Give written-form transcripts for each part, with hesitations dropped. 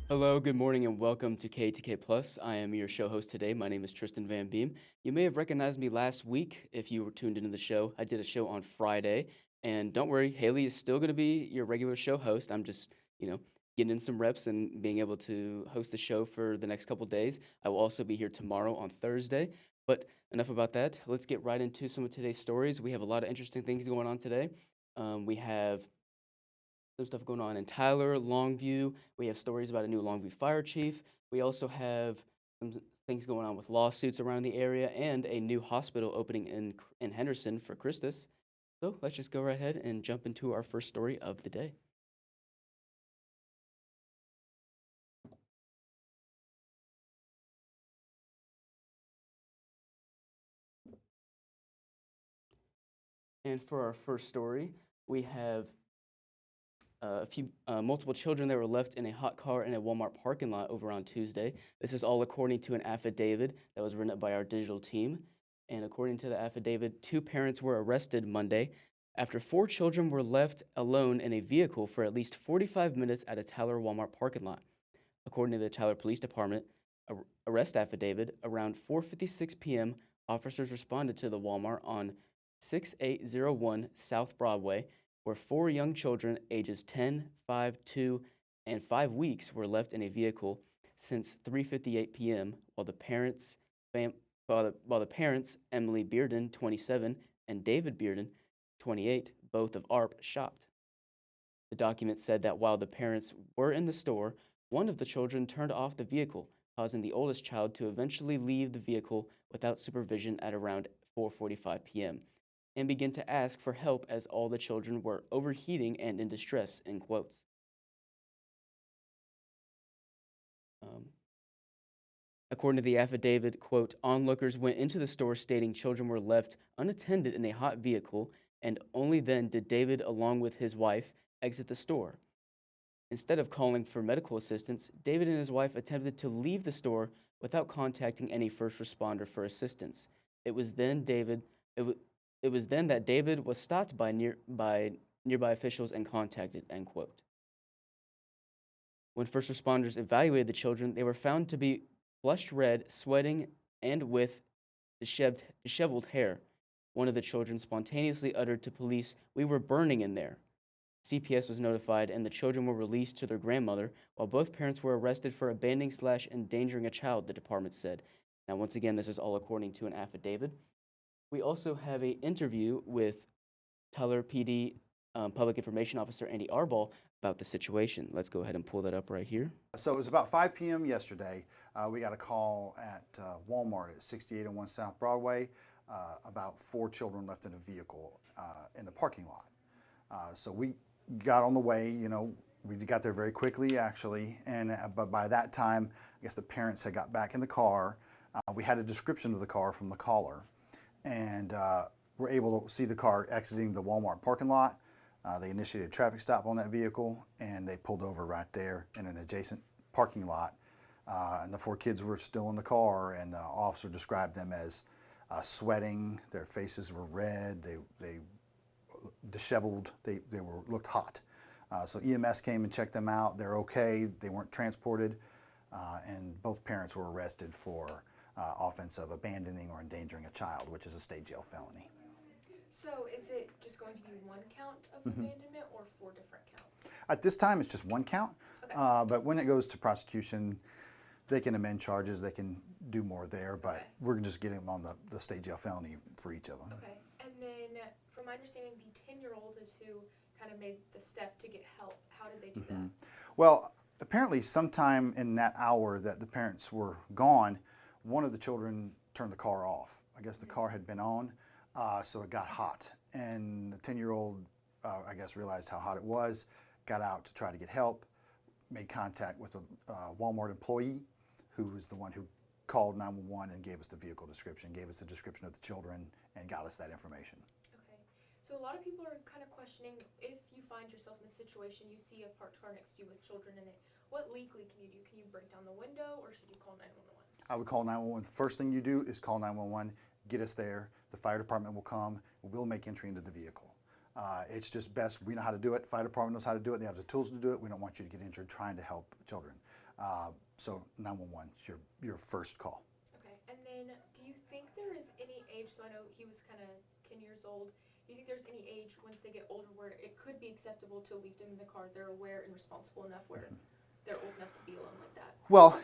Hello, good morning, and welcome to K2K Plus. I am your show host today. My name is Tristan Van Beem. You may have recognized me last week if you were tuned into the show. I did a show on Friday, and don't worry, Haley is still going to be your regular show host. I'm just, you know, getting in some reps and being able to host the show for the next couple days. I will also be here tomorrow on Thursday. But enough about that. Let's get right into some of today's stories. We have a lot of interesting things going on today. We have some stuff going on in Tyler, Longview. We have stories about a new Longview fire chief. We also have some things going on with lawsuits around the area and a new hospital opening in Henderson for Christus. So let's just go right ahead and jump into our first story of the day. And for our first story, we have multiple children that were left in a hot car in a Walmart parking lot over on Tuesday. This is all according to an affidavit that was written up by our digital team. And according to the affidavit, two parents were arrested Monday after four children were left alone in a vehicle for at least 45 minutes at a Tyler Walmart parking lot. According to the Tyler Police Department arrest affidavit, around 4:56 p.m., officers responded to the Walmart on 6801 South Broadway, where four young children ages 10, 5, 2, and 5 weeks were left in a vehicle since 3:58 p.m. While the parents, Emily Bearden, 27, and David Bearden, 28, both of ARP, shopped. The document said that while the parents were in the store, one of the children turned off the vehicle, causing the oldest child to eventually leave the vehicle without supervision at around 4:45 p.m. and begin to ask for help as all the children were overheating and in distress, in quotes. Um, According to the affidavit, quote, onlookers went into the store stating children were left unattended in a hot vehicle, and only then did David, along with his wife, exit the store. Instead of calling for medical assistance, David and his wife attempted to leave the store without contacting any first responder for assistance. It was then David it, w- it was then that David was stopped by nearby officials and contacted, end quote. When first responders evaluated the children, they were found to be flushed red, sweating, and with disheveled hair. One of the children spontaneously uttered to police, "We were burning in there." CPS was notified, and the children were released to their grandmother, while both parents were arrested for abandoning/endangering a child, the department said. Now, once again, this is all according to an affidavit. We also have an interview with Tyler PD Public Information Officer Andy Arball about the situation. Let's go ahead and pull that up right here. So it was about 5 p.m. yesterday. We got a call at Walmart at 6801 South Broadway about four children left in a vehicle in the parking lot. So we got on the way, we got there very quickly actually, and but by that time, I guess the parents had got back in the car. We had a description of the car from the caller, and were able to see the car exiting the Walmart parking lot. They initiated a traffic stop on that vehicle, and they pulled over right there in an adjacent parking lot. And the four kids were still in the car, and the officer described them as sweating. Their faces were red. They disheveled. They looked hot. So EMS came and checked them out. They're okay. They weren't transported, and both parents were arrested for offense of abandoning or endangering a child, which is a state jail felony. So is it just going to be one count of abandonment or four different counts? At this time, it's just one count, Okay. but when it goes to prosecution, they can amend charges, they can do more there, but Okay. we're just getting them on the state jail felony for each of them. Okay. And then, from my understanding, the 10-year-old is who kind of made the step to get help. How did they do that? Well, apparently sometime in that hour that the parents were gone, one of the children turned the car off. I guess the car had been on, so it got hot. And the 10-year-old, I guess, realized how hot it was, got out to try to get help, made contact with a Walmart employee who was the one who called 911 and gave us the vehicle description, gave us the description of the children, and got us that information. Okay. So a lot of people are kind of questioning if you find yourself in a situation, you see a parked car next to you with children in it, what legally can you do? Can you break down the window or should you call 911? I would call 911. The first thing you do is call 911, get us there. The fire department will come. We'll make entry into the vehicle. It's just best, we know how to do it. Fire department knows how to do it. They have the tools to do it. We don't want you to get injured trying to help children. So 911 is your first call. Okay, and then do you think there is any age, so I know he was kind of 10 years old, do you think there's any age once they get older where it could be acceptable to leave them in the car, they're aware and responsible enough where they're old enough to be alone like that? Well,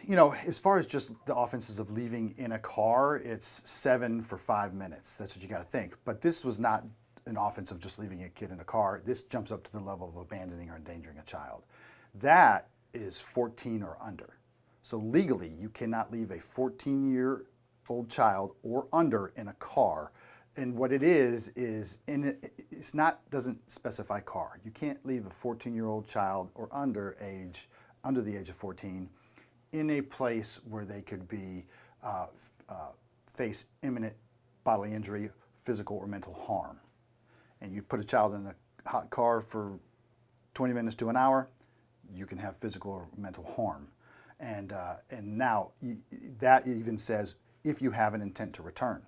as far as just the offenses of leaving in a car, it's 7 for 5 minutes. That's what you got to think. But this was not an offense of just leaving a kid in a car. This jumps up to the level of abandoning or endangering a child. That is 14 or under. So legally, you cannot leave a 14-year-old child or under in a car. And what it is it's not, doesn't specify car. You can't leave a 14-year-old child or under the age of 14 in a place where they could be face imminent bodily injury, physical or mental harm. And you put a child in a hot car for 20 minutes to an hour, you can have physical or mental harm. And now that even says if you have an intent to return.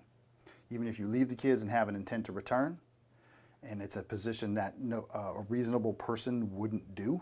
Even if you leave the kids and have an intent to return, and it's a position that a reasonable person wouldn't do,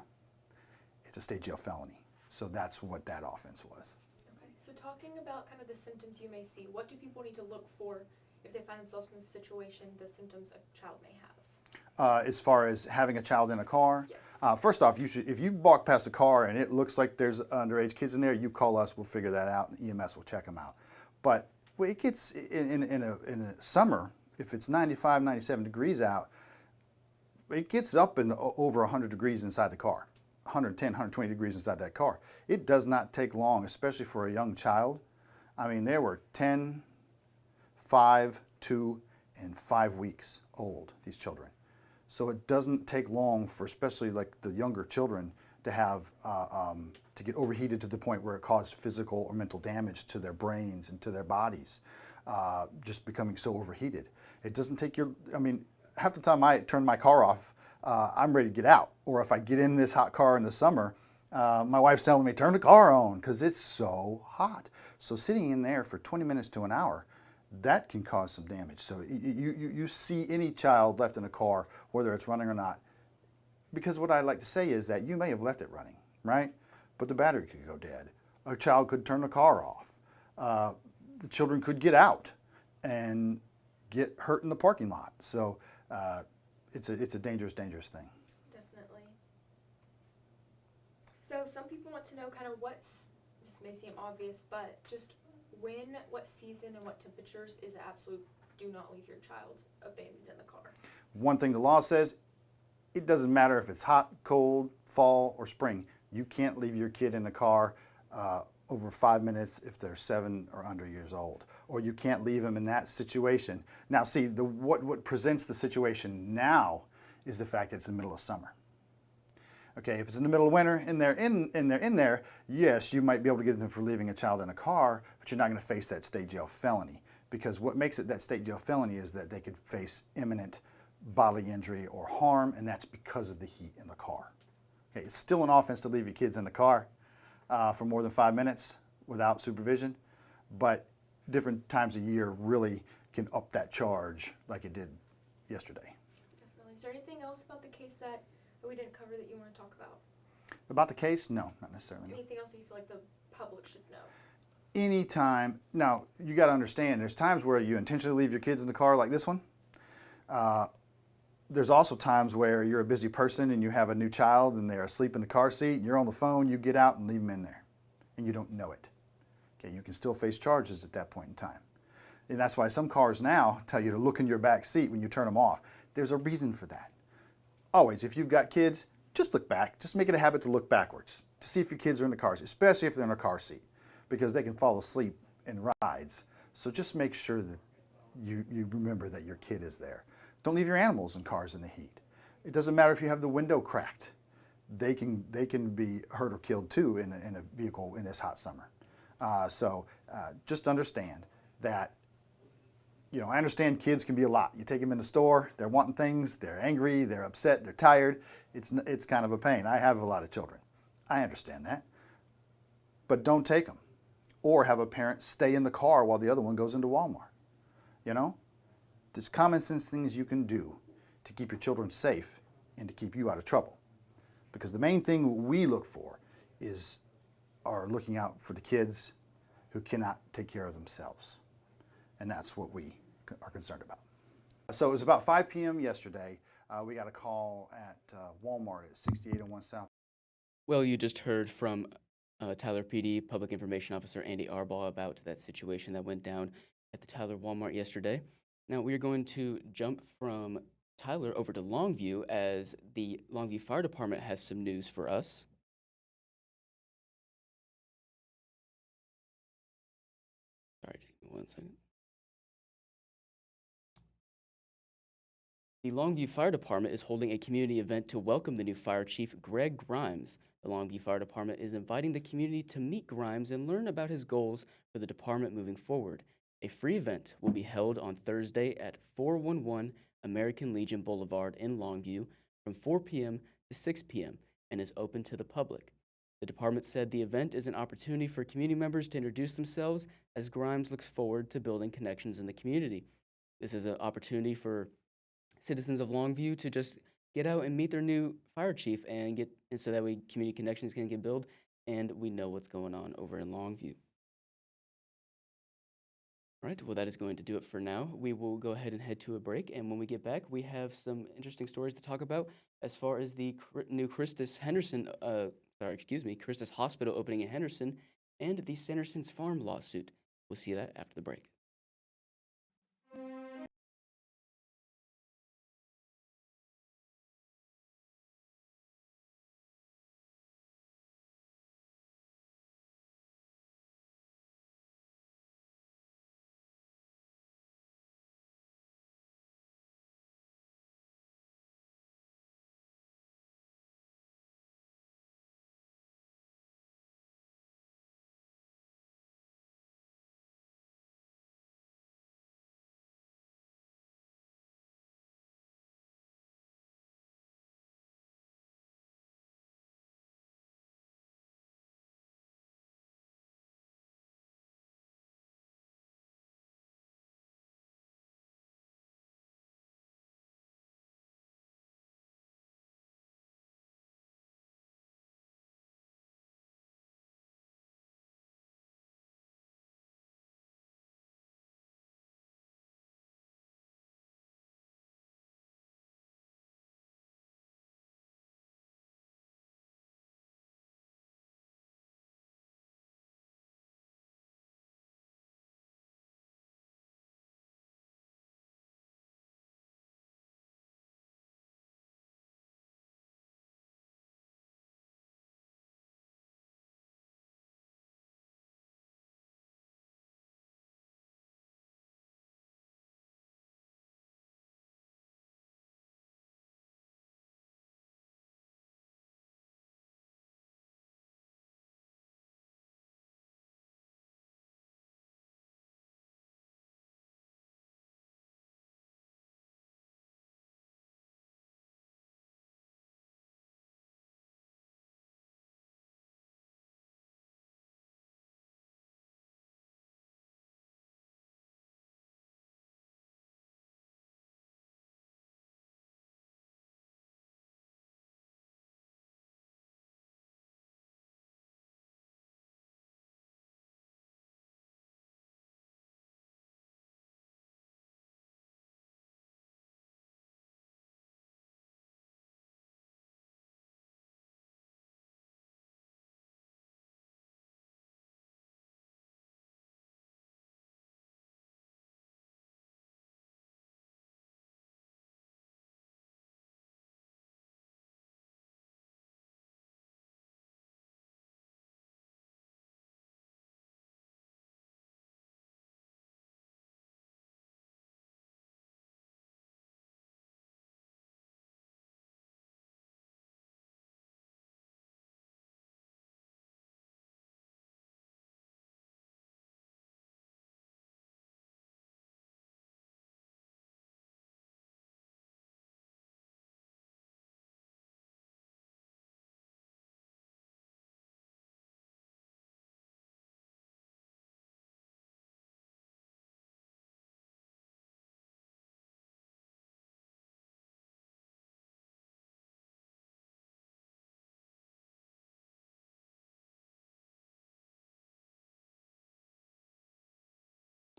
it's a state jail felony. So that's what that offense was. Okay, so talking about kind of the symptoms you may see, what do people need to look for if they find themselves in this situation, the symptoms a child may have? As far as having a child in a car, yes. First off, if you walk past a car and it looks like there's underage kids in there, you call us, we'll figure that out, and EMS will check them out. But it gets in a summer, if it's 95, 97 degrees out, it gets up in over 100 degrees inside the car, 110, 120 degrees inside that car. It does not take long, especially for a young child. I mean, they were 10, 5, 2, and 5 weeks old, these children. So it doesn't take long for especially like the younger children to have to get overheated to the point where it caused physical or mental damage to their brains and to their bodies, just becoming so overheated. It doesn't take half the time I turn my car off, I'm ready to get out. Or if I get in this hot car in the summer, my wife's telling me, turn the car on because it's so hot. So sitting in there for 20 minutes to an hour, that can cause some damage. So you see any child left in a car, whether it's running or not, because what I like to say is that you may have left it running, right? But the battery could go dead. A child could turn the car off. The children could get out and get hurt in the parking lot. So it's a dangerous, dangerous thing. Definitely. So some people want to know kind of this may seem obvious, but just what season and what temperatures is absolute do not leave your child abandoned in the car. One thing the law says, it doesn't matter if it's hot, cold, fall, or spring. You can't leave your kid in the car over 5 minutes if they're 7 or under years old. Or you can't leave them in that situation. Now see, what presents the situation now is the fact that it's in the middle of summer. Okay, if it's in the middle of winter and they're in there, yes, you might be able to get them for leaving a child in a car, but you're not going to face that state jail felony. Because what makes it that state jail felony is that they could face imminent bodily injury or harm, and that's because of the heat in the car. Okay, it's still an offense to leave your kids in the car for more than 5 minutes without supervision, but different times of year really can up that charge like it did yesterday. Definitely. Is there anything else about the case that we didn't cover that you want to talk about? About the case? No, not necessarily. Anything else that you feel like the public should know? Anytime. Now, you got to understand, there's times where you intentionally leave your kids in the car like this one. There's also times where you're a busy person and you have a new child and they're asleep in the car seat and you're on the phone, you get out and leave them in there and you don't know it. Okay, you can still face charges at that point in time. And that's why some cars now tell you to look in your back seat when you turn them off. There's a reason for that. Always, if you've got kids, just look back. Just make it a habit to look backwards to see if your kids are in the cars, especially if they're in a car seat, because they can fall asleep in rides. So just make sure that you remember that your kid is there. Don't leave your animals in cars in the heat. It doesn't matter if you have the window cracked. They can be hurt or killed too in a vehicle in this hot summer. So just understand that, I understand kids can be a lot. You take them in the store, they're wanting things, they're angry, they're upset, they're tired. It's kind of a pain. I have a lot of children. I understand that. But don't take them. Or have a parent stay in the car while the other one goes into Walmart. There's common sense things you can do to keep your children safe and to keep you out of trouble. Because the main thing we look for is are looking out for the kids who cannot take care of themselves. And that's what we are concerned about. So it was about 5 p.m. yesterday. We got a call at Walmart at 6801 South. Well, you just heard from Tyler PD, Public Information Officer Andy Arbaugh, about that situation that went down at the Tyler Walmart yesterday. Now, we are going to jump from Tyler over to Longview, as the Longview Fire Department has some news for us. Sorry, just give me 1 second. The Longview Fire Department is holding a community event to welcome the new fire chief, Greg Grimes. The Longview Fire Department is inviting the community to meet Grimes and learn about his goals for the department moving forward. A free event will be held on Thursday at 411 American Legion Boulevard in Longview from 4 p.m. to 6 p.m. and is open to the public. The department said the event is an opportunity for community members to introduce themselves, as Grimes looks forward to building connections in the community. This is an opportunity for citizens of Longview to just get out and meet their new fire chief and so that way community connections can get built and we know what's going on over in Longview. All right, well, that is going to do it for now. We will go ahead and head to a break, and when we get back, we have some interesting stories to talk about as far as the new Christus Hospital opening in Henderson and the Sanderson's Farm lawsuit. We'll see that after the break.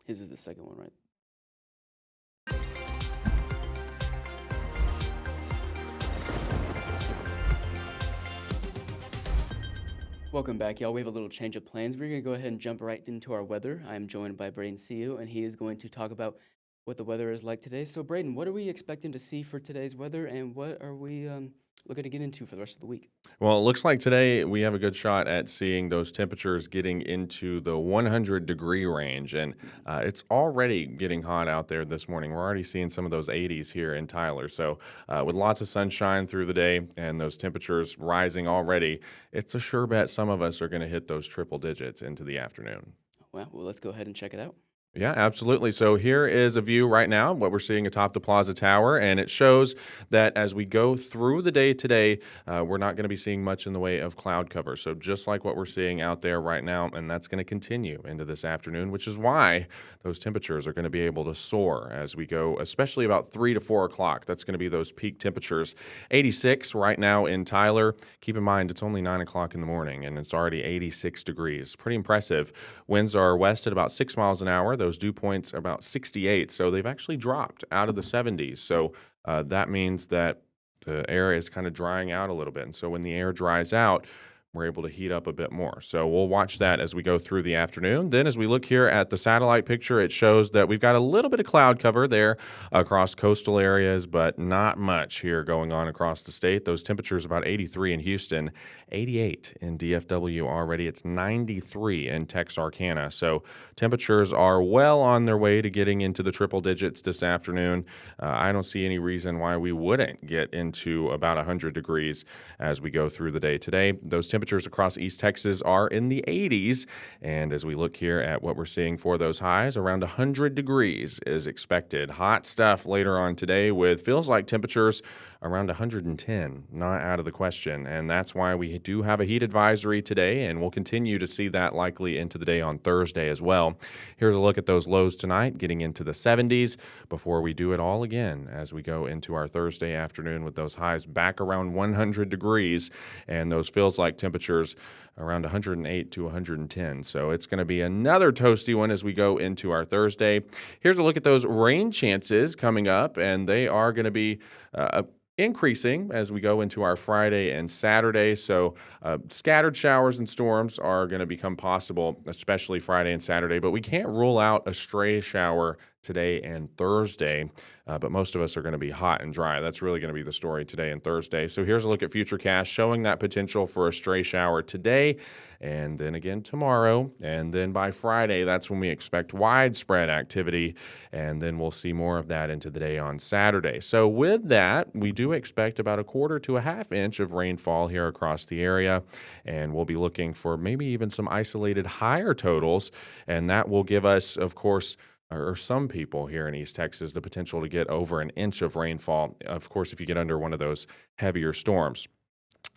His is the second one, right? Welcome back, y'all. We have a little change of plans. We're going to go ahead and jump right into our weather. I'm joined by Braden Seo, and he is going to talk about what the weather is like today. So, Braden, what are we expecting to see for today's weather, and what are we looking to get into for the rest of the week? Well, it looks like today we have a good shot at seeing those temperatures getting into the 100-degree range, and it's already getting hot out there this morning. We're already seeing some of those 80s here in Tyler. So with lots of sunshine through the day and those temperatures rising already, it's a sure bet some of us are going to hit those triple digits into the afternoon. Well, let's go ahead and check it out. Yeah, absolutely. So here is a view right now, what we're seeing atop the Plaza Tower, and it shows that as we go through the day today, we're not going to be seeing much in the way of cloud cover. So just like what we're seeing out there right now, and that's going to continue into this afternoon, which is why those temperatures are going to be able to soar as we go, especially about 3 to 4 o'clock. That's going to be those peak temperatures. 86 right now in Tyler. Keep in mind, it's only 9 o'clock in the morning, and it's already 86 degrees. Pretty impressive. Winds are west at about 6 miles an hour. Those dew points are about 68, so they've actually dropped out of the 70s. So that means that the air is kind of drying out a little bit. And so when the air dries out, we're able to heat up a bit more. So we'll watch that as we go through the afternoon. Then as we look here at the satellite picture, it shows that we've got a little bit of cloud cover there across coastal areas, but not much here going on across the state. Those temperatures about 83 in Houston, 88 in DFW already. It's 93 in Texarkana. So temperatures are well on their way to getting into the triple digits this afternoon. I don't see any reason why we wouldn't get into about 100 degrees as we go through the day today. Those temperatures across East Texas are in the 80s. And as we look here at what we're seeing for those highs, around 100 degrees is expected. Hot stuff later on today with feels like temperatures around 110, not out of the question. And that's why we do have a heat advisory today, and we'll continue to see that likely into the day on Thursday as well. Here's a look at those lows tonight, getting into the 70s before we do it all again as we go into our Thursday afternoon with those highs back around 100 degrees and those feels like temperatures around 108 to 110. So it's going to be another toasty one as we go into our Thursday. Here's a look at those rain chances coming up, and they are going to be increasing as we go into our Friday and Saturday. So scattered showers and storms are going to become possible, especially Friday and Saturday, but we can't rule out a stray shower today and Thursday, but most of us are going to be hot and dry. That's really going to be the story today and Thursday. So here's a look at Futurecast showing that potential for a stray shower today and then again tomorrow. And then by Friday, that's when we expect widespread activity. And then we'll see more of that into the day on Saturday. So with that, we do expect about a quarter to a half inch of rainfall here across the area. And we'll be looking for maybe even some isolated higher totals. And that will give us, of course, or some people here in East Texas, the potential to get over an inch of rainfall, of course, if you get under one of those heavier storms.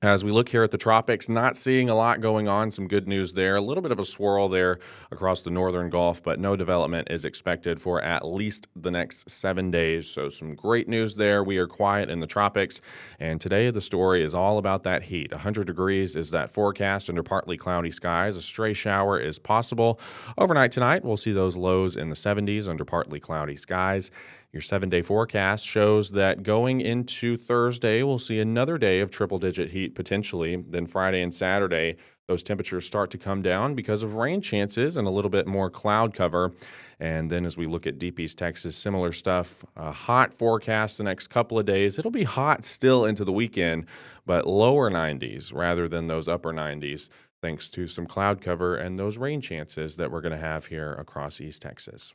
As we look here at the tropics, not seeing a lot going on. Some good news there. A little bit of a swirl there across the northern Gulf, but no development is expected for at least the next 7 days. So some great news there. We are quiet in the tropics. And today the story is all about that heat. 100 degrees is that forecast under partly cloudy skies. A stray shower is possible. Overnight tonight, we'll see those lows in the 70s under partly cloudy skies. Your 7-day forecast shows that going into Thursday, we'll see another day of triple-digit heat potentially. Then Friday and Saturday, those temperatures start to come down because of rain chances and a little bit more cloud cover. And then as we look at Deep East Texas, similar stuff. Hot forecast the next couple of days. It'll be hot still into the weekend, but lower 90s rather than those upper 90s, thanks to some cloud cover and those rain chances that we're going to have here across East Texas.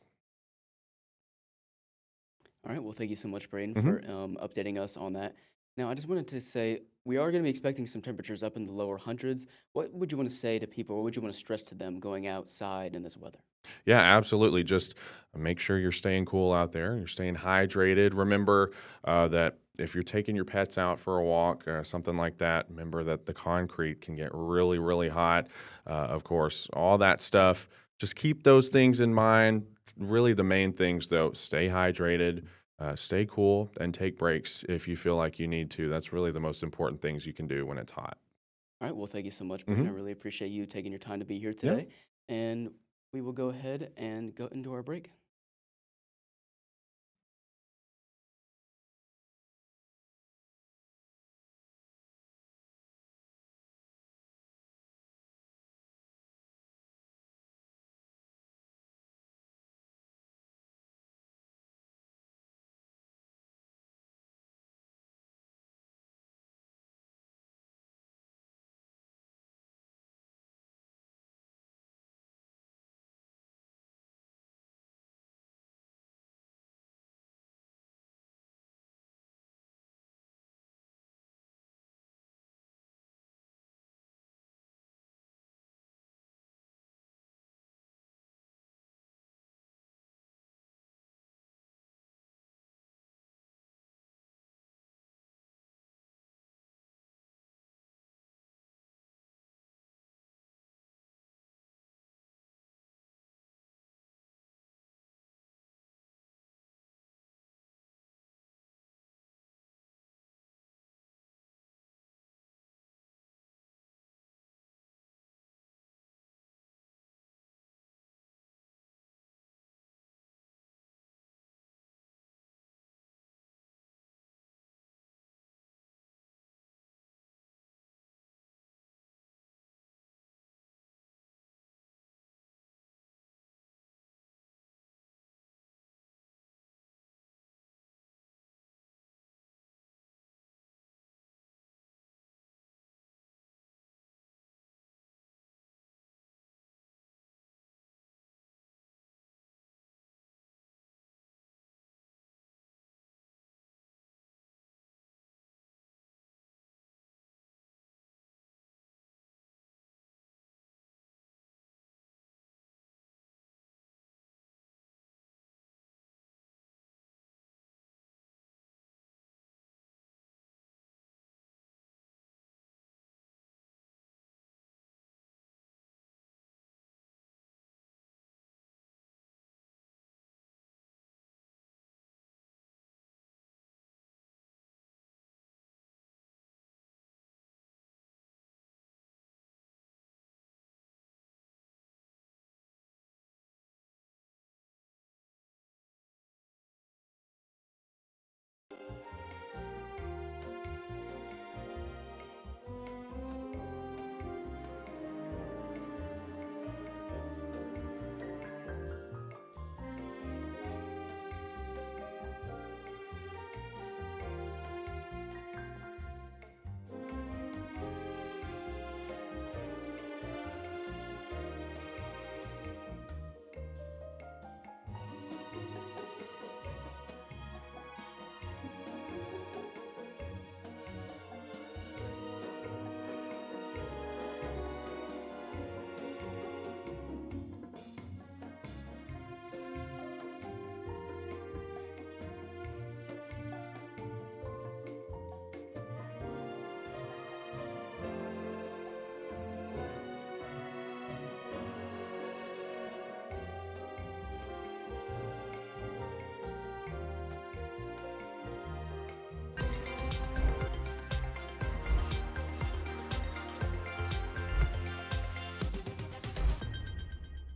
All right. Well, thank you so much, Braden, for updating us on that. Now, I just wanted to say we are going to be expecting some temperatures up in the lower hundreds. What would you want to say to people? What would you want to stress to them going outside in this weather? Yeah, absolutely. Just make sure you're staying cool out there. You're staying hydrated. Remember that if you're taking your pets out for a walk or something like that, remember that the concrete can get really, really hot. Of course, all that stuff. Just keep those things in mind. Really, the main things, though, stay hydrated, stay cool, and take breaks if you feel like you need to. That's really the most important things you can do when it's hot. All right. Well, thank you so much, Braden. I really appreciate you taking your time to be here today. And we will go ahead and go into our break.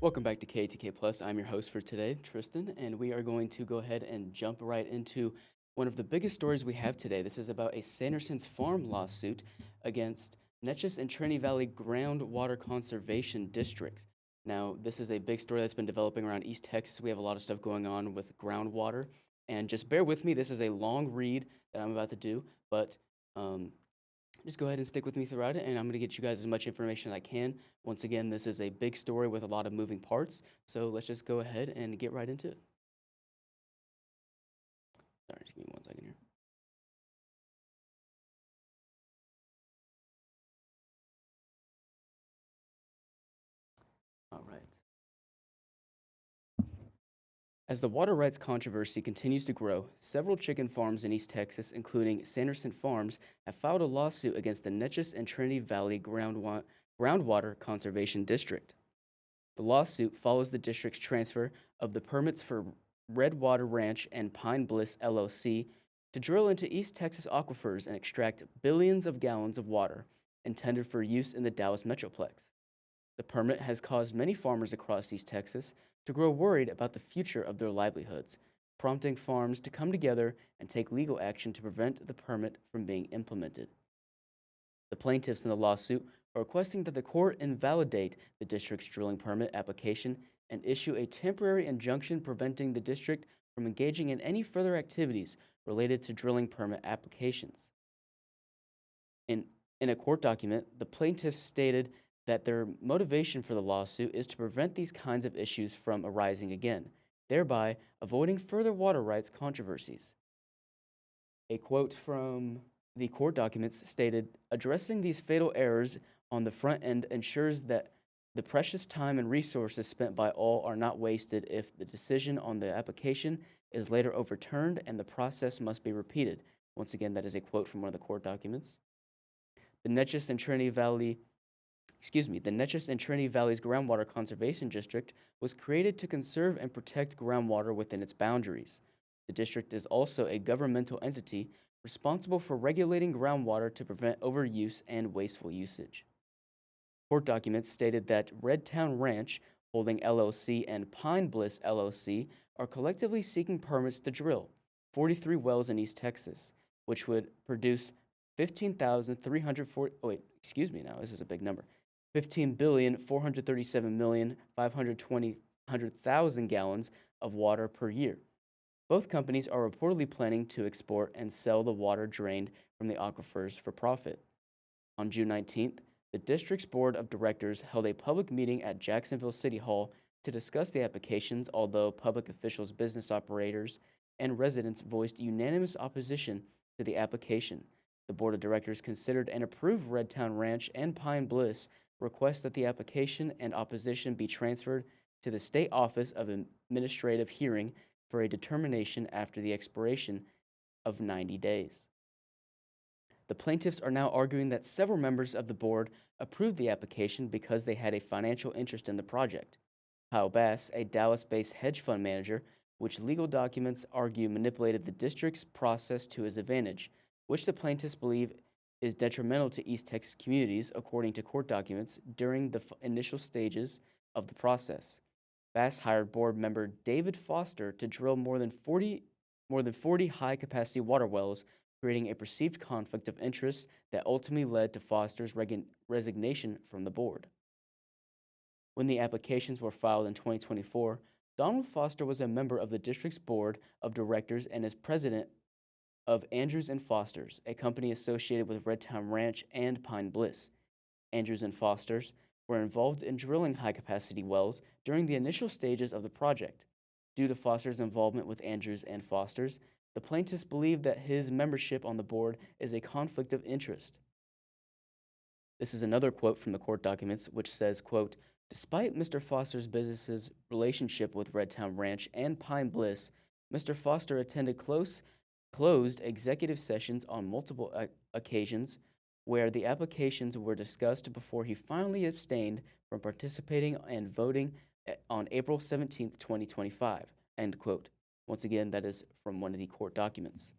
Welcome back to KTK Plus. I'm your host for today, Tristan, and we are going to go ahead and jump right into one of the biggest stories we have today. This is about a Sanderson's Farm lawsuit against Neches and Trinity Valley Groundwater Conservation Districts. Now, this is a big story that's been developing around East Texas. We have a lot of stuff going on with groundwater, and just bear with me. This is a long read that I'm about to do, but just go ahead and stick with me throughout it, and I'm going to get you guys as much information as I can. Once again, this is a big story with a lot of moving parts, so let's just go ahead and get right into it. Sorry, just give me 1 second here. All right. As the water rights controversy continues to grow, several chicken farms in East Texas, including Sanderson Farms, have filed a lawsuit against the Neches and Trinity Valley Groundwater Conservation District. The lawsuit follows the district's transfer of the permits for Redwater Ranch and Pine Bliss LLC to drill into East Texas aquifers and extract billions of gallons of water intended for use in the Dallas Metroplex. The permit has caused many farmers across East Texas to grow worried about the future of their livelihoods, prompting farms to come together and take legal action to prevent the permit from being implemented. The plaintiffs in the lawsuit are requesting that the court invalidate the district's drilling permit application and issue a temporary injunction preventing the district from engaging in any further activities related to drilling permit applications. In a court document, the plaintiffs stated that their motivation for the lawsuit is to prevent these kinds of issues from arising again, thereby avoiding further water rights controversies. A quote from the court documents stated, "Addressing these fatal errors on the front end ensures that the precious time and resources spent by all are not wasted if the decision on the application is later overturned and the process must be repeated." Once again, that is a quote from one of the court documents. The Neches and Trinity Valley's Groundwater Conservation District was created to conserve and protect groundwater within its boundaries. The district is also a governmental entity responsible for regulating groundwater to prevent overuse and wasteful usage. Court documents stated that Redtown Ranch Holding LLC and Pine Bliss LLC are collectively seeking permits to drill 43 wells in East Texas, which would produce 15,437,520,000 gallons of water per year. Both companies are reportedly planning to export and sell the water drained from the aquifers for profit. On June 19th, the district's board of directors held a public meeting at Jacksonville City Hall to discuss the applications, although public officials, business operators, and residents voiced unanimous opposition to the application. The board of directors considered and approved Redtown Ranch and Pine Bliss requests that the application and opposition be transferred to the State Office of Administrative Hearing for a determination after the expiration of 90 days. The plaintiffs are now arguing that several members of the board approved the application because they had a financial interest in the project. Kyle Bass, a Dallas-based hedge fund manager, which legal documents argue manipulated the district's process to his advantage, which the plaintiffs believe is detrimental to East Texas communities, according to court documents, during the initial stages of the process. Bass hired board member David Foster to drill more than 40 high-capacity water wells, creating a perceived conflict of interest that ultimately led to Foster's resignation from the board. When the applications were filed in 2024, Donald Foster was a member of the district's board of directors and is president of Andrews and Foster's, a company associated with Redtown Ranch and Pine Bliss. Andrews and Foster's were involved in drilling high-capacity wells during the initial stages of the project. Due to Foster's involvement with Andrews and Foster's, the plaintiffs believe that his membership on the board is a conflict of interest. This is another quote from the court documents, which says, quote, "Despite Mr. Foster's business's relationship with Redtown Ranch and Pine Bliss, Mr. Foster attended closed executive sessions on multiple occasions where the applications were discussed before he finally abstained from participating and voting on April 17, 2025, end quote. Once again, that is from one of the court documents.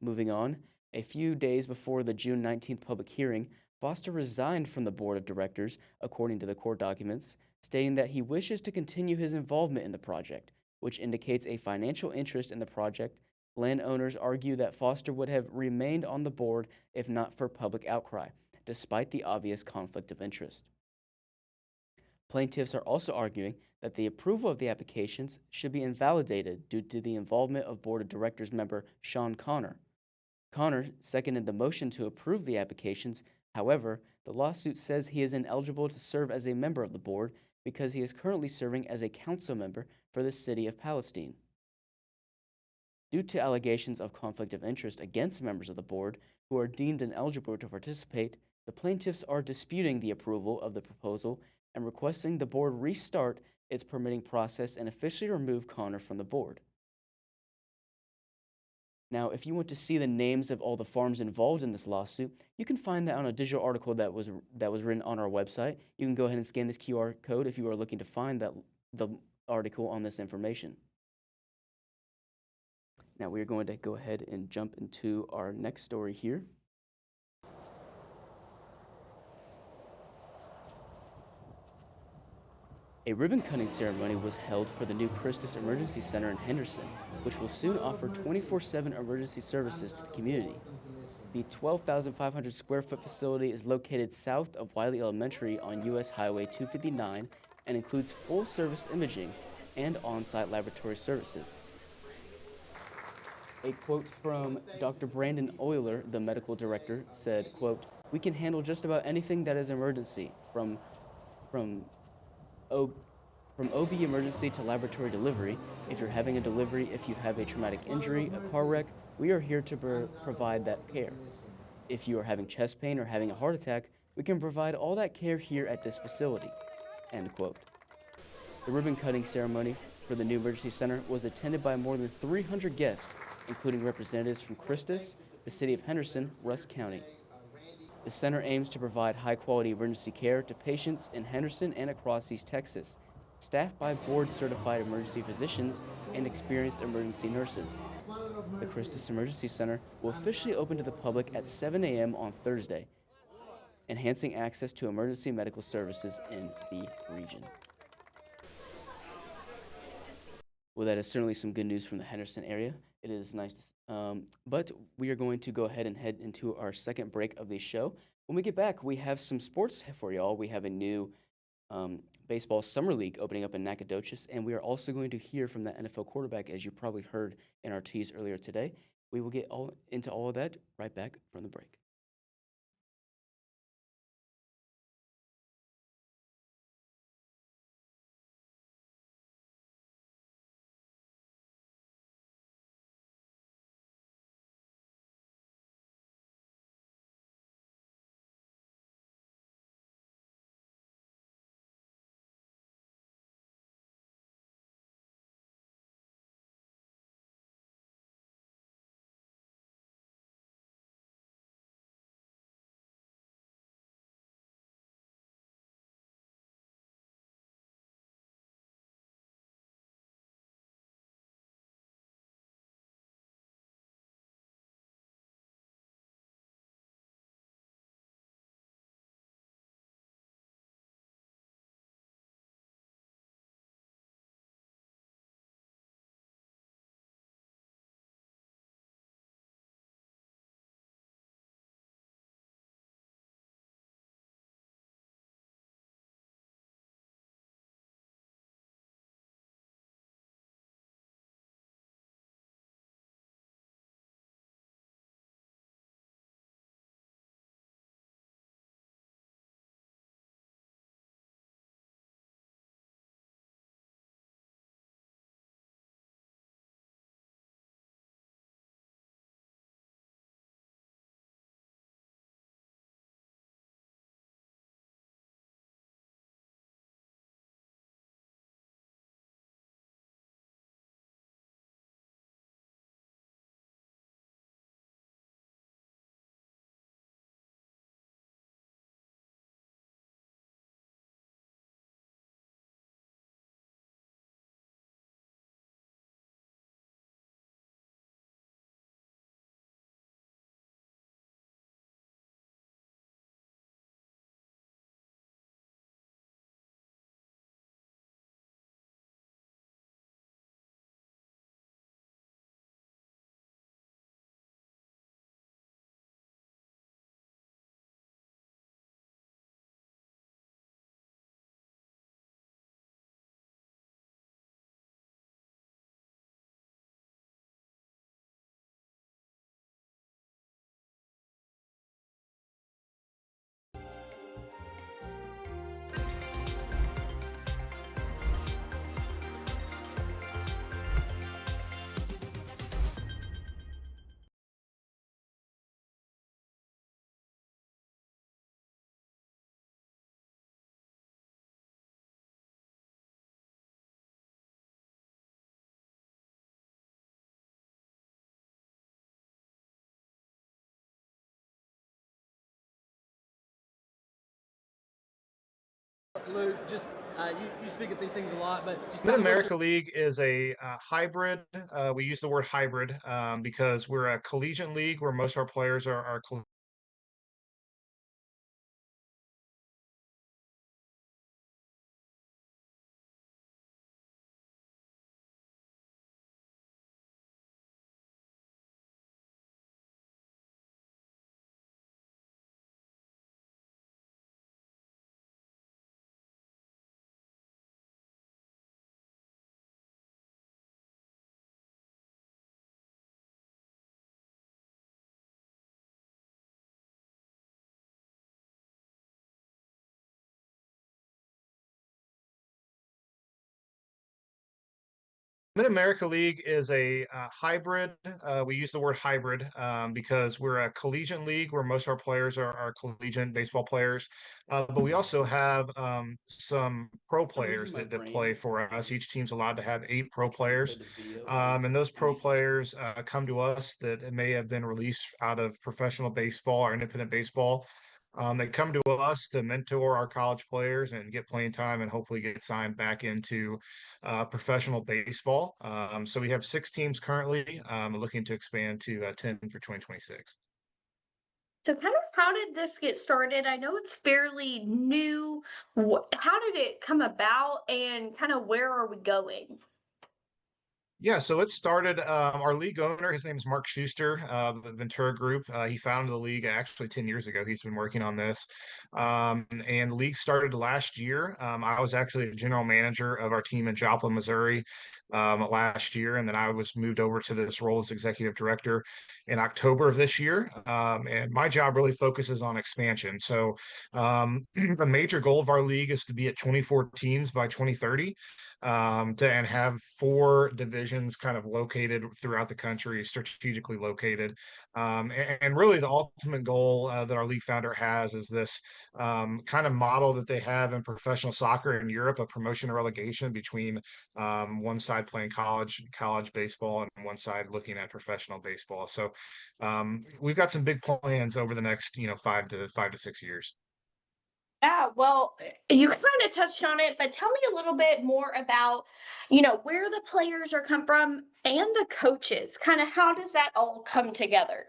Moving on, a few days before the June 19th public hearing, Foster resigned from the board of directors, according to the court documents, stating that he wishes to continue his involvement in the project, which indicates a financial interest in the project. Landowners argue that Foster would have remained on the board if not for public outcry, despite the obvious conflict of interest. Plaintiffs are also arguing that the approval of the applications should be invalidated due to the involvement of board of directors member Sean Connor. Connor seconded the motion to approve the applications. However, the lawsuit says he is ineligible to serve as a member of the board because he is currently serving as a council member for the city of Palestine. Due to allegations of conflict of interest against members of the board who are deemed ineligible to participate, the plaintiffs are disputing the approval of the proposal and requesting the board restart its permitting process and officially remove Connor from the board. Now, if you want to see the names of all the farms involved in this lawsuit, you can find that on a digital article that was written on our website. You can go ahead and scan this QR code if you are looking to find the article on this information. Now we are going to go ahead and jump into our next story here. A ribbon cutting ceremony was held for the new Christus Emergency Center in Henderson, which will soon offer 24/7 emergency services to the community. The 12,500 square foot facility is located south of Wiley Elementary on US Highway 259 and includes full service imaging and on site laboratory services. A quote from Dr. Brandon Euler, the medical director, said, quote, "We can handle just about anything that is emergency, from O from OB emergency to laboratory delivery. If you're having a delivery, if you have a traumatic injury, a car wreck, we are here to provide that care. If you are having chest pain or having a heart attack, we can provide all that care here at this facility." End quote. The ribbon cutting ceremony for the new emergency center was attended by more than 300 guests, including representatives from Christus, the city of Henderson, Rusk County. The center aims to provide high-quality emergency care to patients in Henderson and across East Texas, staffed by board-certified emergency physicians and experienced emergency nurses. The Christus Emergency Center will officially open to the public at 7 a.m. on Thursday, enhancing access to emergency medical services in the region. Well, that is certainly some good news from the Henderson area. It is nice but we are going to go ahead and head into our second break of the show. When we get back, we have some sports for y'all. We have a new baseball summer league opening up in Nacogdoches, and we are also going to hear from the NFL quarterback, as you probably heard in our tease earlier today. We will get into all of that right back from the break. Luke, just you speak at these things a lot, but just Mid kind of what America League is a hybrid. We use the word hybrid because we're a collegiate league where most of our players are Mid-America League is a hybrid. We use the word hybrid because we're a collegiate league where most of our players are collegiate baseball players. But we also have some pro I'm losing players my that play brain. for us. Each team's allowed to have 8 pro I can't play players. the video. It is And those pro brief. players come to us that may have been released out of professional baseball or independent baseball. They come to us to mentor our college players and get playing time and hopefully get signed back into professional baseball. So we have 6 teams currently, looking to expand to 10 for 2026. So kind of how did this get started? I know it's fairly new. How did it come about and kind of where are we going? Yeah, so it started. Our league owner, his name is Mark Schuster, the Ventura Group. He founded the league actually 10 years ago. He's been working on this. And the league started last year. I was actually the general manager of our team in Joplin, Missouri, last year. And then I was moved over to this role as executive director in October of this year. And my job really focuses on expansion. So the major goal of our league is to be at 24 teams by 2030 and have 4 divisions kind of located throughout the country, strategically located. And really, the ultimate goal that our league founder has is this kind of model that they have in professional soccer in Europe, a promotion and relegation between one side playing college baseball and one side looking at professional baseball. So we've got some big plans over the next 5 to 6 years. Yeah, well, you kind of touched on it, but tell me a little bit more about, where the players are come from and the coaches. Kind of how does that all come together?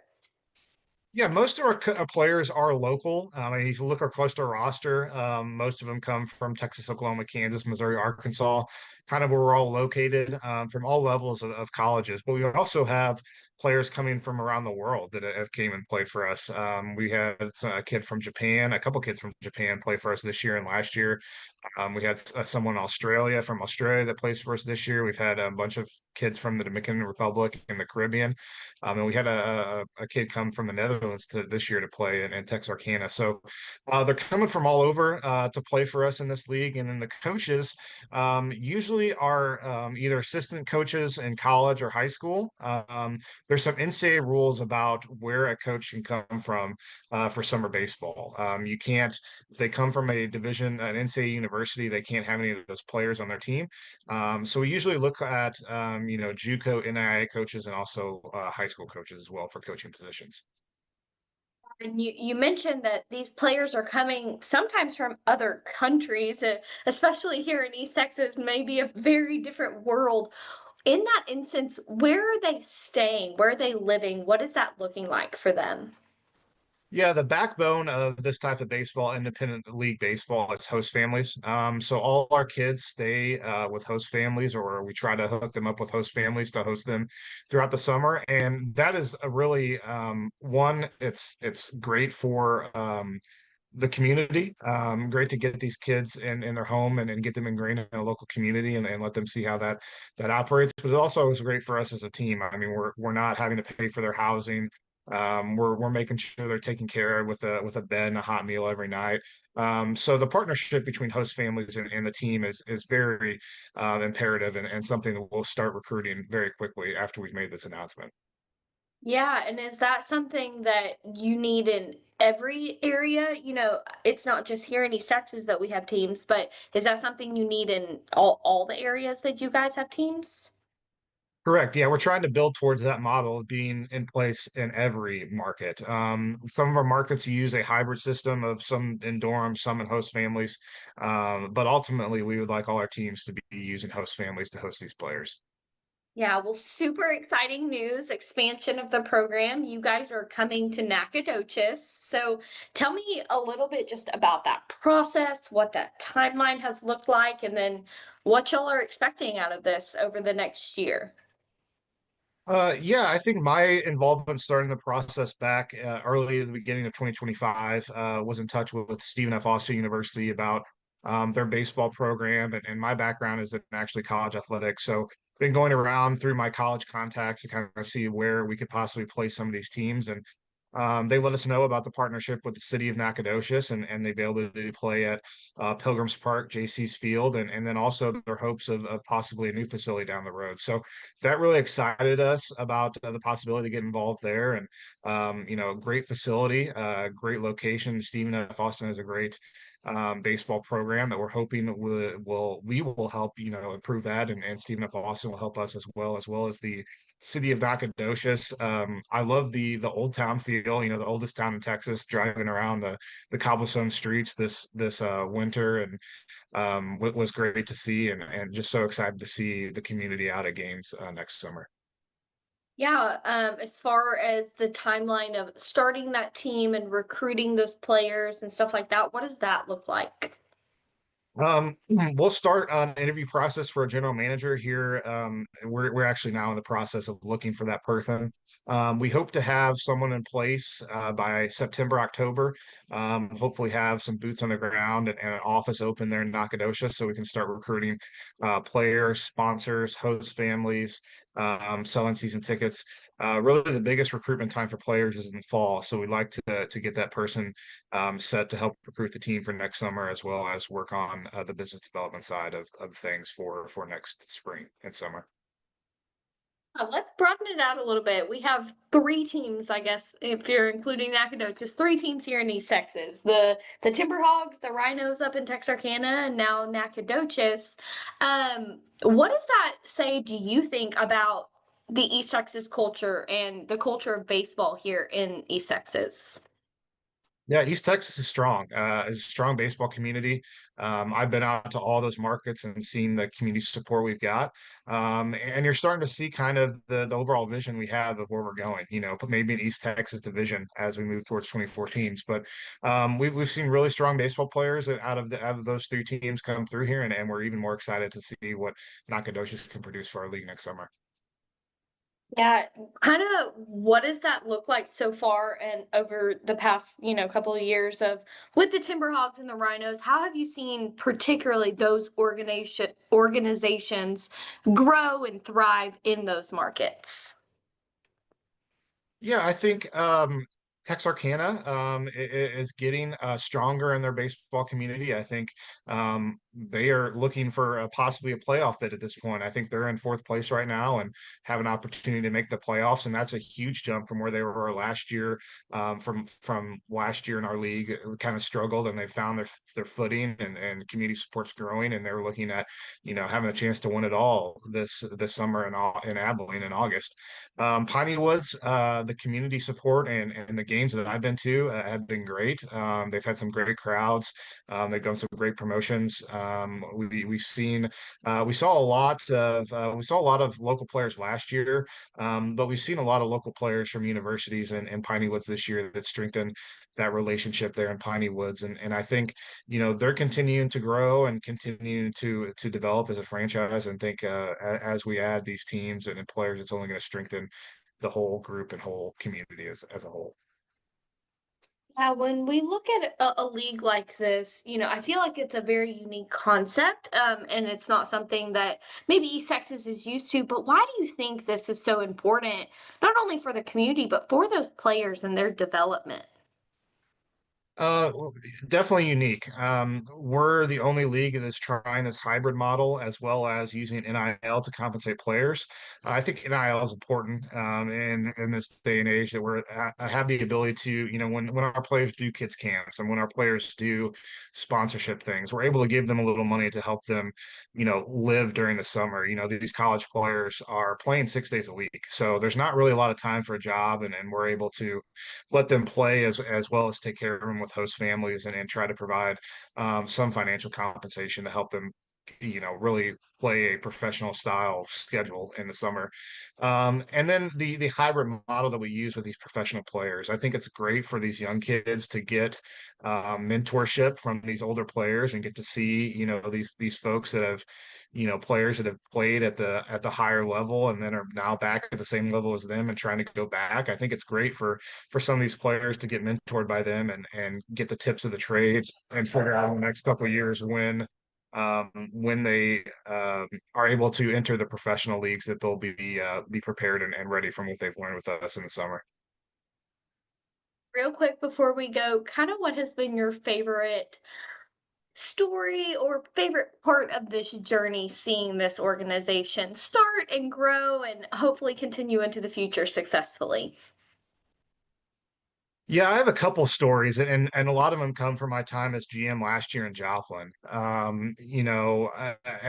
Yeah, most of our players are local. And if you look across our roster, most of them come from Texas, Oklahoma, Kansas, Missouri, Arkansas, kind of where we're all located, from all levels of colleges. But we also have players coming from around the world that have came and played for us. We had a kid from Japan, a couple kids from Japan play for us this year and last year. We had someone from Australia that plays for us this year. We've had a bunch of kids from the Dominican Republic and the Caribbean. And we had a kid come from the Netherlands this year to play in Texarkana. So they're coming from all over to play for us in this league. And then the coaches usually are either assistant coaches in college or high school. There's some NCAA rules about where a coach can come from for summer baseball. You can't, if they come from an NCAA university, they can't have any of those players on their team. So we usually look at, JUCO, NAIA coaches, and also high school coaches as well for coaching positions. And you mentioned that these players are coming sometimes from other countries, especially here in East Texas, maybe a very different world. In that instance, where are they staying? Where are they living? What is that looking like for them? Yeah, the backbone of this type of baseball, independent league baseball, is host families. So all our kids stay with host families, or we try to hook them up with host families to host them throughout the summer. And that is a really one. It's great for the community. Great to get these kids in their home and get them ingrained in a local community and let them see how that operates. But it also is great for us as a team. I mean, we're not having to pay for their housing. We're making sure they're taken care of with a bed and a hot meal every night. So the partnership between host families and the team is very imperative and something that we'll start recruiting very quickly after we've made this announcement. Yeah, and is that something that you need in every area? It's not just here in East Texas that we have teams, but is that something you need in all the areas that you guys have teams? Correct. Yeah, we're trying to build towards that model of being in place in every market. Some of our markets use a hybrid system of some in dorms, some in host families. But ultimately, we would like all our teams to be using host families to host these players. Yeah, well, super exciting news, expansion of the program. You guys are coming to Nacogdoches. So tell me a little bit just about that process, what that timeline has looked like, and then what y'all are expecting out of this over the next year. Yeah, I think my involvement starting the process back early at the beginning of 2025 was in touch with Stephen F. Austin University about their baseball program, and my background is in actually college athletics. So been going around through my college contacts to kind of see where we could possibly place some of these teams. And They let us know about the partnership with the city of Nacogdoches and the availability to play at Pilgrims Park, JC's Field, and then also their hopes of possibly a new facility down the road. So that really excited us about the possibility to get involved there. And great facility, great location. Stephen F. Austin has a great baseball program that we're hoping we will help improve that, and Stephen F. Austin will help us as well as the city of Nacogdoches. I love the old town feel, the oldest town in Texas, driving around the cobblestone streets this winter, and was great to see, and just so excited to see the community out at games next summer. Yeah, as far as the timeline of starting that team and recruiting those players and stuff like that, what does that look like? We'll start an interview process for a general manager here. We're actually now in the process of looking for that person. We hope to have someone in place by September, October. Hopefully have some boots on the ground and an office open there in Nacogdoches so we can start recruiting players, sponsors, host families, selling season tickets. Really the biggest recruitment time for players is in the fall. So we'd like to get that person set to help recruit the team for next summer, as well as work on the business development side of things for next spring and summer. Let's broaden it out a little bit. We have three teams, I guess, if you're including Nacogdoches, three teams here in East Texas. The Timberhogs, the Rhinos up in Texarkana, and now Nacogdoches. What does that say, do you think, about the East Texas culture and the culture of baseball here in East Texas? Yeah, East Texas is a strong baseball community. I've been out to all those markets and seen the community support we've got. And you're starting to see kind of the overall vision we have of where we're going, but maybe an East Texas division as we move towards 2014s. But we've seen really strong baseball players out of those three teams come through here, and we're even more excited to see what Nacogdoches can produce for our league next summer. Yeah, kind of what does that look like so far and over the past, couple of years of with the Timberhawks and the Rhinos? How have you seen particularly those organizations grow and thrive in those markets? Yeah, I think Texarkana is getting stronger in their baseball community. I think they are looking for possibly a playoff bid at this point. I think they're in fourth place right now and have an opportunity to make the playoffs, and that's a huge jump from where they were last year. From last year in our league, kind of struggled, and they found their footing, and community support's growing, and they're looking at having a chance to win it all this summer in Abilene in August. Piney Woods, the community support and the games that I've been to have been great. They've had some great crowds. They've done some great promotions. We saw a lot of local players last year, but we've seen a lot of local players from universities and Piney Woods this year that strengthened that relationship there in Piney Woods. And I think, they're continuing to grow and continuing to develop as a franchise. And think as we add these teams and players, it's only going to strengthen the whole group and whole community as a whole. Yeah, when we look at a league like this, I feel like it's a very unique concept, and it's not something that maybe East Texas is used to. But why do you think this is so important, not only for the community, but for those players and their development? Well, definitely unique. We're the only league that's trying this hybrid model as well as using NIL to compensate players. I think NIL is important in this day and age that have the ability to, when our players do kids camps and when our players do sponsorship things, we're able to give them a little money to help them, live during the summer. These college players are playing 6 days a week, so there's not really a lot of time for a job, and we're able to let them play as well as take care of them with host families, and try to provide some financial compensation to help them really play a professional style schedule in the summer. And then the hybrid model that we use with these professional players, I think it's great for these young kids to get mentorship from these older players and get to see these folks that have players that have played at the higher level and then are now back at the same level as them and trying to go back. I think it's great for some of these players to get mentored by them and get the tips of the trade and figure out in the next couple of years when they are able to enter the professional leagues that they'll be prepared and ready from what they've learned with us in the summer. Real quick before we go, kind of what has been your favorite story or favorite part of this journey seeing this organization start and grow and hopefully continue into the future successfully? Yeah, I have a couple stories, and a lot of them come from my time as GM last year in Joplin. At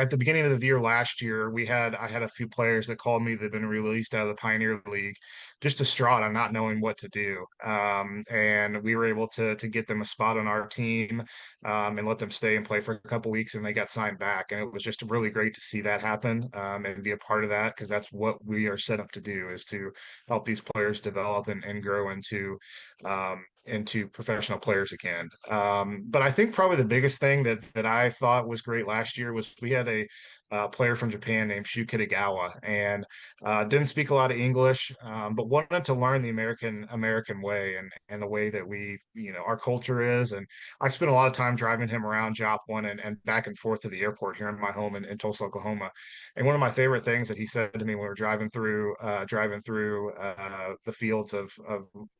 the beginning of the year last year, I had a few players that called me that had been released out of the Pioneer League, just distraught on not knowing what to do. And we were able to get them a spot on our team, and let them stay and play for a couple weeks, and they got signed back. And it was just really great to see that happen, and be a part of that because that's what we are set up to do is to help these players develop and grow into professional players again. But I think probably the biggest thing that I thought was great last year was we had a player from Japan named Shu Kitagawa, and didn't speak a lot of English, but wanted to learn the American way and the way that our culture is. And I spent a lot of time driving him around Joplin and back and forth to the airport here in my home in Tulsa, Oklahoma. And one of my favorite things that he said to me when we were driving through the fields of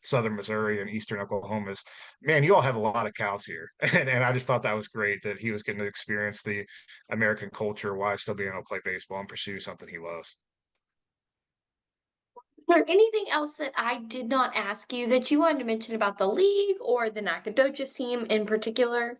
southern Missouri and eastern Oklahoma is, man, you all have a lot of cows here. And I just thought that was great that he was getting to experience the American culture while still being able to play baseball and pursue something he loves. Is there anything else that I did not ask you that you wanted to mention about the league or the Nacogdoches team in particular?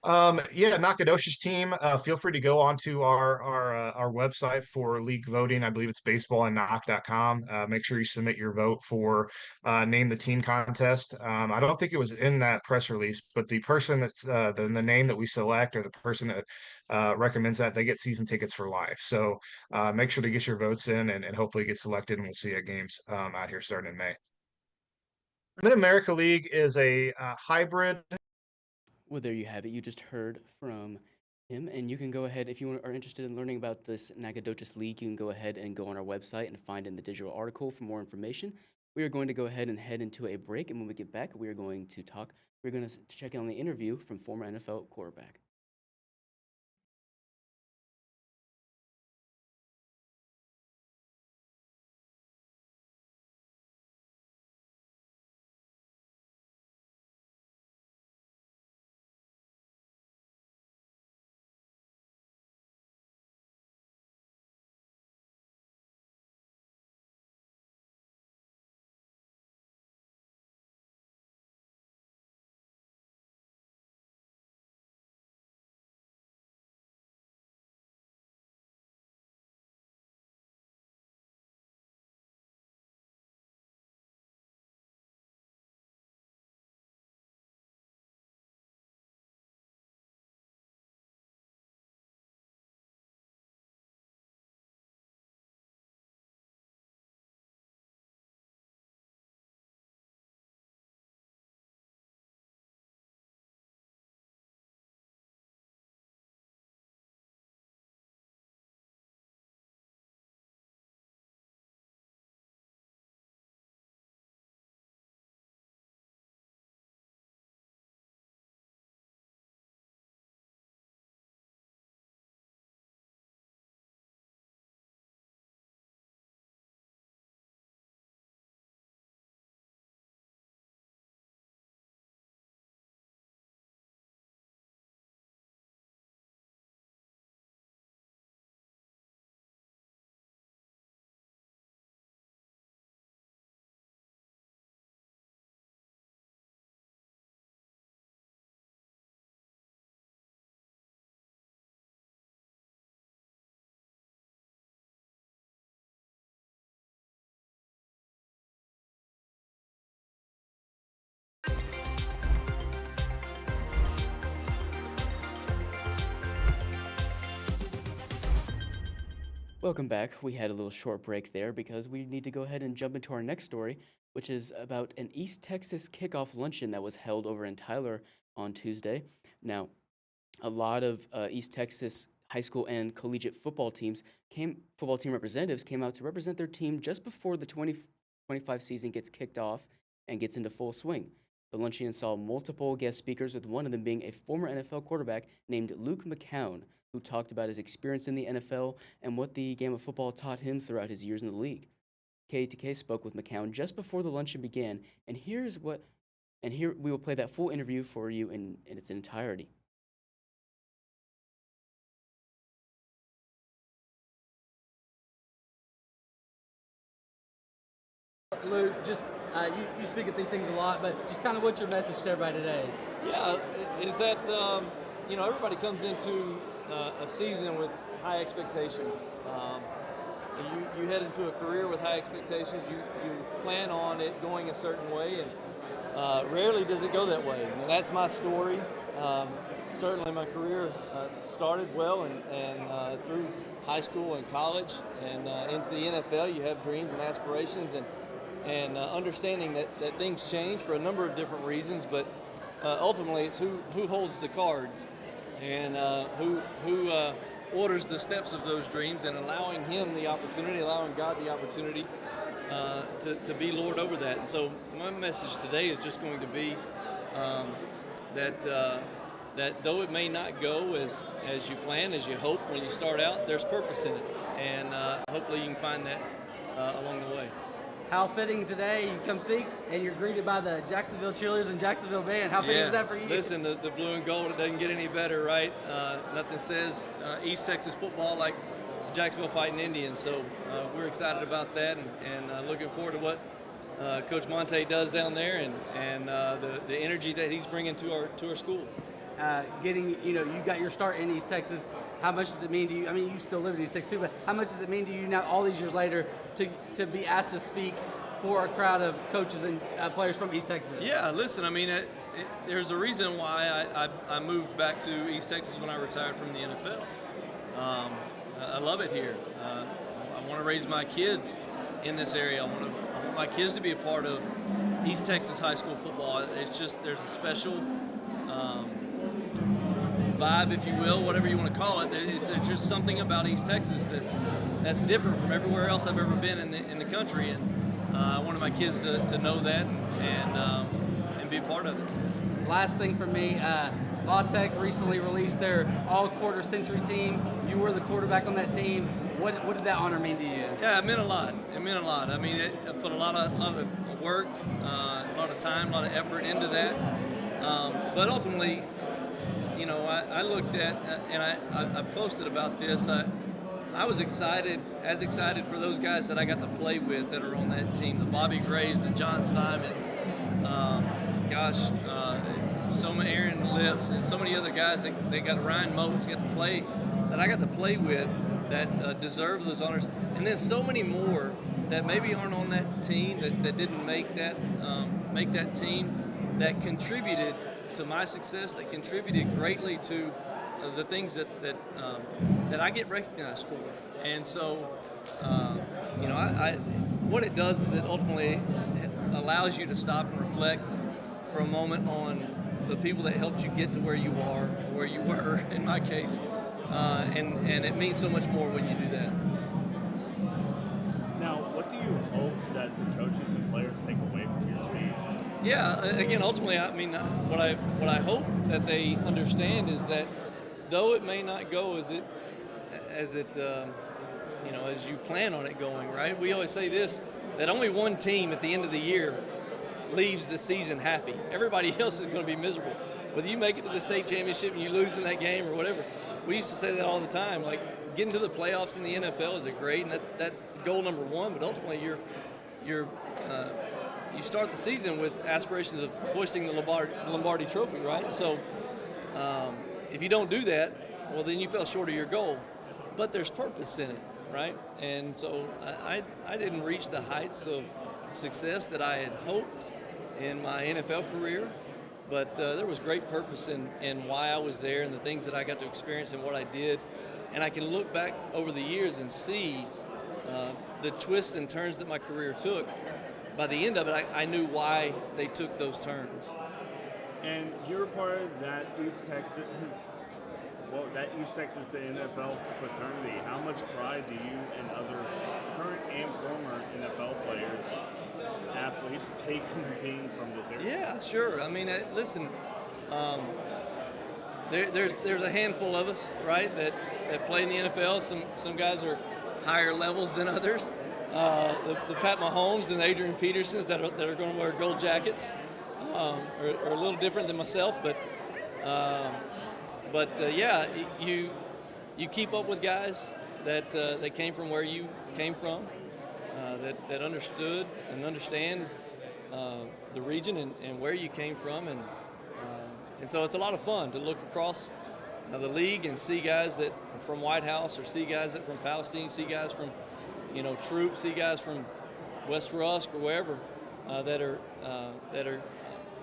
Yeah, Nacogdoches team. Feel free to go onto our website for league voting. I believe it's baseballandknock.com. Make sure you submit your vote for name the team contest. I don't think it was in that press release, but the person that's the name that we select or the person that recommends that they get season tickets for life. So make sure to get your votes in and hopefully get selected, and we'll see you at games out here starting in May. Mid America League is a hybrid. Well, there you have it. You just heard from him, and you can go ahead if you are interested in learning about this Nacogdoches League. You can go ahead and go on our website and find in the digital article for more information. We are going to go ahead and head into a break, and when we get back, we are going to talk. We're going to check in on the interview from former NFL quarterback. Welcome back. We had a little short break there because we need to go ahead and jump into our next story, which is about an East Texas kickoff luncheon that was held over in Tyler on Tuesday. Now, a lot of East Texas high school and collegiate football team representatives came out to represent their team just before the 2025 season gets kicked off and gets into full swing. The luncheon saw multiple guest speakers, with one of them being a former NFL quarterback named Luke McCown, who talked about his experience in the NFL and what the game of football taught him throughout his years in the league. K2K spoke with McCown just before the luncheon began, and here we will play that full interview for you in its entirety. Luke, just you speak at these things a lot, but just kind of what's your message to everybody today? Yeah, is that everybody comes into a season with high expectations. You head into a career with high expectations. You plan on it going a certain way, and rarely does it go that way. And that's my story. Certainly, my career started well, and through high school and college, and into the NFL. You have dreams and aspirations, and understanding that things change for a number of different reasons, but ultimately it's who holds the cards, and who orders the steps of those dreams, and allowing God the opportunity to be Lord over that. And so my message today is just going to be that though it may not go as you plan, as you hope when you start out, there's purpose in it, and hopefully you can find that along the way. How fitting today, you come speak and you're greeted by the Jacksonville cheerleaders and Jacksonville band. How fitting is that for you? Listen, the blue and gold, it doesn't get any better, right? Nothing says East Texas football like Jacksonville Fighting Indians. So we're excited about that, and looking forward to what Coach Monte does down there, and the energy that he's bringing to our school. You got your start in East Texas. How much does it mean to you? I mean, you still live in East Texas too, but how much does it mean to you now, all these years later, to be asked to speak for a crowd of coaches and players from East Texas? Yeah, listen, I mean, there's a reason why I moved back to East Texas when I retired from the NFL. I love it here. I want to raise my kids in this area. I want my kids to be a part of East Texas high school football. It's just, there's a special vibe, if you will, whatever you want to call it. There's just something about East Texas that's different from everywhere else I've ever been in the country, and I wanted my kids to know that and be a part of it. Last thing for me, La Tech recently released their all-quarter century team. You were the quarterback on that team. What did that honor mean to you? Yeah, it meant a lot. It meant a lot. I mean, I put a lot of work, a lot of time, a lot of effort into that. But ultimately, I looked at, and I posted about this. I was excited for those guys that I got to play with that are on that team, the Bobby Grays, the John Simons, so many Aaron Lips, and so many other guys that got Ryan Moats that I got to play with that deserve those honors, and then so many more that maybe aren't on that team that didn't make that team, that contributed to my success, that contributed greatly to the things that I get recognized for. And so, what it does is it ultimately allows you to stop and reflect for a moment on the people that helped you get to where you are, where you were, in my case, and it means so much more when you do that. Now, what do you hope that the coaches and players take away from your speech? Yeah, again, ultimately, I mean, what I hope that they understand is that though it may not go as you plan on it going, right? We always say this, that only one team at the end of the year leaves the season happy. Everybody else is going to be miserable. Whether you make it to the state championship and you lose in that game or whatever, we used to say that all the time. Like, getting to the playoffs in the NFL is great, and that's goal number one. But ultimately, you start the season with aspirations of hoisting the Lombardi Trophy, right? So if you don't do that, well, then you fell short of your goal. But there's purpose in it, right? And so I didn't reach the heights of success that I had hoped in my NFL career, but there was great purpose in why I was there and the things that I got to experience and what I did. And I can look back over the years and see the twists and turns that my career took. By the end of it, I knew why they took those turns. And you're part of that East Texas NFL fraternity. How much pride do you and other current and former NFL players, athletes, take from being from this area? Yeah, sure. I mean, listen, there's a handful of us, right, that play in the NFL. Some guys are higher levels than others. The Pat Mahomes and Adrian Petersons that are going to wear gold jackets are a little different than myself, but yeah, you keep up with guys that came from where you came from, that understood and understand the region and where you came from, and so it's a lot of fun to look across the league and see guys that from White House, or see guys that from Palestine, see guys from Troop, see guys from West Rusk or wherever that are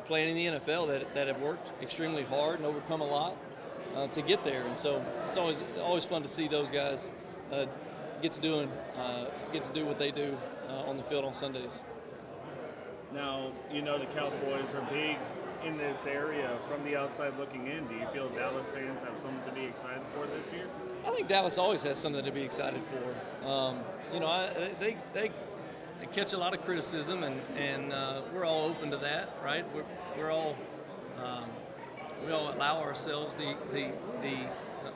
playing in the NFL that have worked extremely hard and overcome a lot to get there. And so it's always fun to see those guys get to do what they do on the field on Sundays. Now, the Cowboys are big in this area. From the outside looking in, do you feel Dallas fans have something to be excited for this year? I think Dallas always has something to be excited for. They catch a lot of criticism, and we're all open to that, right? We all allow ourselves the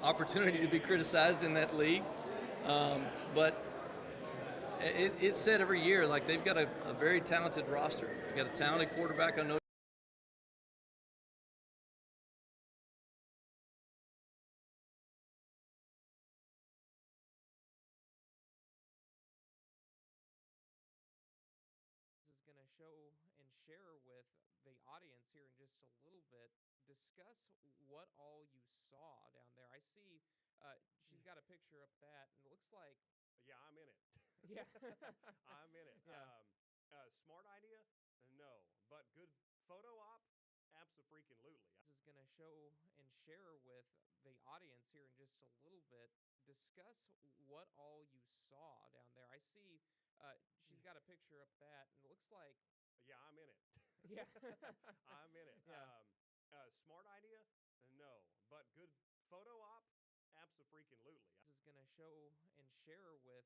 opportunity to be criticized in that league, but it's said every year, like, they've got a very talented roster. They've got a talented quarterback. I know. Is going to show and share with the audience here in just a little bit, discuss what all you saw down there. I see she's got a picture up that, and it looks like. Yeah, I'm in it. Yeah. I'm in it. Yeah. Smart idea? No. But good photo op? Abso-freaking-lutely. This is going to show and share with the audience here in just a little bit, discuss what all you saw down there. I see she's got a picture up that, and it looks like. Yeah, I'm in it. Yeah. I'm in it. Yeah. Smart idea? No. But good photo op? Abso-freaking-lutely. This is going to show and share with